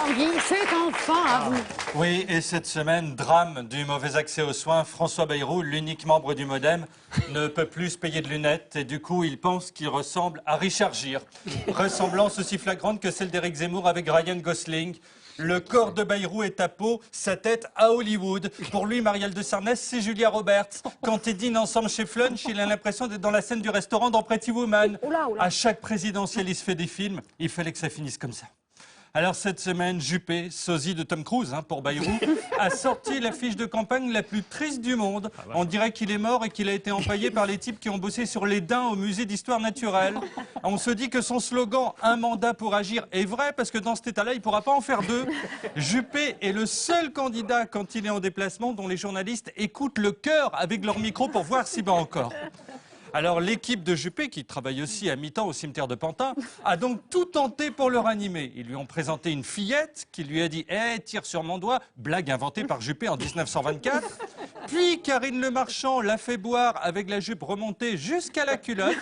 Tanguy, c'est enfin à vous. Oui, et cette semaine, drame du mauvais accès aux soins. François Bayrou, l'unique membre du MoDem, ne peut plus se payer de lunettes et du coup, il pense qu'il ressemble à Richard Gere. Ressemblance aussi flagrante que celle d'Éric Zemmour avec Ryan Gosling. Le corps de Bayrou est à peau, sa tête à Hollywood. Pour lui, Marielle de Sarnez, c'est Julia Roberts. Quand ils dînent ensemble chez Flunch, il a l'impression d'être dans la scène du restaurant dans Pretty Woman. Oula. À chaque présidentielle, il se fait des films. Il fallait que ça finisse comme ça. Alors cette semaine, Juppé, sosie de Tom Cruise pour Bayrou, a sorti la fiche de campagne la plus triste du monde. On dirait qu'il est mort et qu'il a été empaillé par les types qui ont bossé sur les daims au musée d'histoire naturelle. On se dit que son slogan « Un mandat pour agir » est vrai parce que dans cet état-là, il ne pourra pas en faire deux. Juppé est le seul candidat quand il est en déplacement dont les journalistes écoutent le cœur avec leur micro pour voir s'il bat encore. Alors l'équipe de Juppé, qui travaille aussi à mi-temps au cimetière de Pantin, a donc tout tenté pour le ranimer. Ils lui ont présenté une fillette qui lui a dit « Eh, tire sur mon doigt », blague inventée par Juppé en 1924. Puis Karine Le Marchand l'a fait boire avec la jupe remontée jusqu'à la culotte.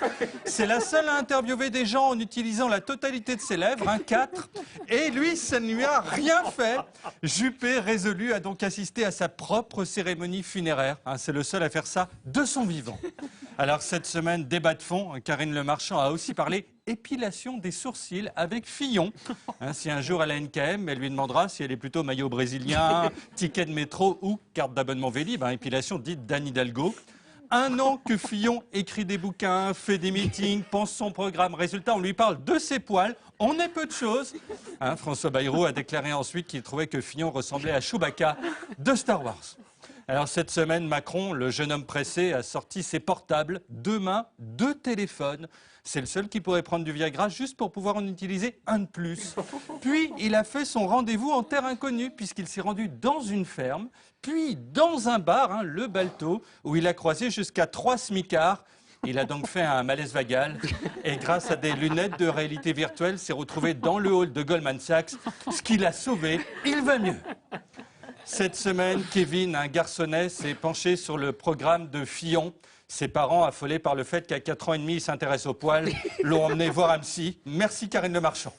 C'est la seule à interviewer des gens en utilisant la totalité de ses lèvres, 4. Et lui, ça ne lui a rien fait. Juppé, résolu, a donc assisté à sa propre cérémonie funéraire. C'est le seul à faire ça de son vivant. Alors cette semaine, débat de fond, Karine Le Marchand a aussi parlé épilation des sourcils avec Fillon. Si un jour elle a une KM, elle lui demandera si elle est plutôt maillot brésilien, ticket de métro ou carte d'abonnement Vélib, épilation dite d'Anne Hidalgo. 1 an que Fillon écrit des bouquins, fait des meetings, pense son programme. Résultat, on lui parle de ses poils. On est peu de choses. François Bayrou a déclaré ensuite qu'il trouvait que Fillon ressemblait à Chewbacca de Star Wars. Alors cette semaine, Macron, le jeune homme pressé, a sorti ses portables, 2 mains, 2 téléphones. C'est le seul qui pourrait prendre du Viagra juste pour pouvoir en utiliser un de plus. Puis il a fait son rendez-vous en terre inconnue puisqu'il s'est rendu dans une ferme, puis dans un bar, le Balto, où il a croisé jusqu'à 3 smicards. Il a donc fait un malaise vagal et grâce à des lunettes de réalité virtuelle, s'est retrouvé dans le hall de Goldman Sachs, ce qui l'a sauvé. Il va mieux. Cette semaine, Kevin, un garçonnet, s'est penché sur le programme de Fillon. Ses parents, affolés par le fait qu'à 4 ans et demi, il s'intéresse aux poils, l'ont emmené voir un psy. Merci Karine Le Marchand.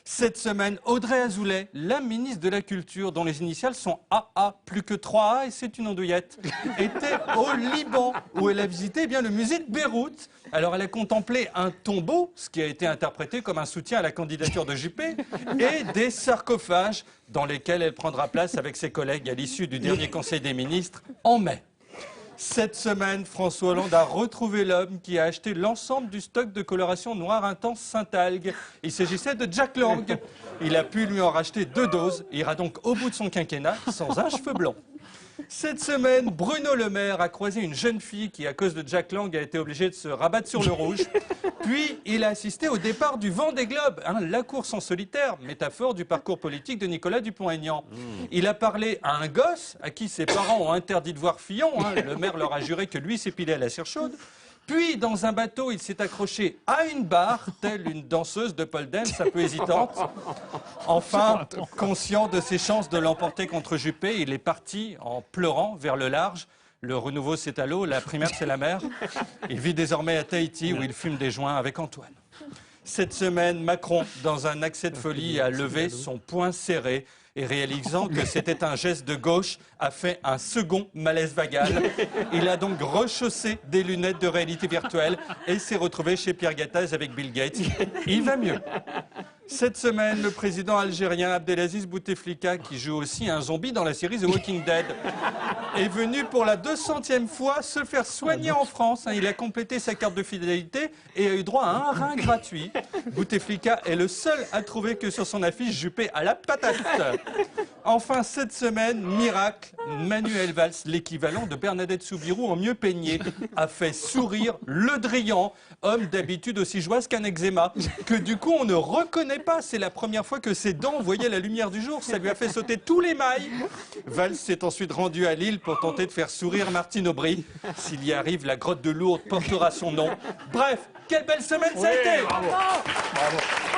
Cette semaine, Audrey Azoulay, la ministre de la Culture, dont les initiales sont AA, plus que 3A, et c'est une andouillette, était au Liban, où elle a visité le musée de Beyrouth. Alors elle a contemplé un tombeau, ce qui a été interprété comme un soutien à la candidature de Juppé, et des sarcophages dans lesquels elle prendra place avec ses collègues à l'issue du dernier Conseil des ministres en mai. Cette semaine, François Hollande a retrouvé l'homme qui a acheté l'ensemble du stock de coloration noire intense Saint-Algue. Il s'agissait de Jack Lang. Il a pu lui en racheter 2 doses. Il ira donc au bout de son quinquennat sans un cheveu blanc. Cette semaine, Bruno Le Maire a croisé une jeune fille qui, à cause de Jack Lang, a été obligée de se rabattre sur le rouge. Puis, il a assisté au départ du Vendée Globe, la course en solitaire, métaphore du parcours politique de Nicolas Dupont-Aignan. Il a parlé à un gosse à qui ses parents ont interdit de voir Fillon. Le maire leur a juré que lui s'épilait à la cire chaude. Puis, dans un bateau, il s'est accroché à une barre, telle une danseuse de pole dance un peu hésitante. Enfin, conscient de ses chances de l'emporter contre Juppé, il est parti en pleurant vers le large. Le renouveau, c'est à l'eau, la primaire, c'est la mer. Il vit désormais à Tahiti, où il fume des joints avec Antoine. Cette semaine, Macron, dans un accès de folie, a levé son poing serré et réalisant que c'était un geste de gauche, a fait un second malaise vagal. Il a donc rechaussé des lunettes de réalité virtuelle et s'est retrouvé chez Pierre Gattaz avec Bill Gates. Il va mieux. Cette semaine, le président algérien Abdelaziz Bouteflika, qui joue aussi un zombie dans la série The Walking Dead, est venu pour la 200e fois se faire soigner en France. Il a complété sa carte de fidélité et a eu droit à un rein gratuit. Bouteflika est le seul à trouver que sur son affiche, Juppé à la patate. Enfin, cette semaine, miracle, Manuel Valls, l'équivalent de Bernadette Soubirous en mieux peigné, a fait sourire Le Drian, homme d'habitude aussi joyeux qu'un eczéma, que du coup on ne reconnaît pas. C'est la première fois que ses dents voyaient la lumière du jour. Ça lui a fait sauter tous les mailles. Valls s'est ensuite rendu à Lille pour tenter de faire sourire Martine Aubry. S'il y arrive, la grotte de Lourdes portera son nom. Bref, quelle belle semaine ça a été. Bravo.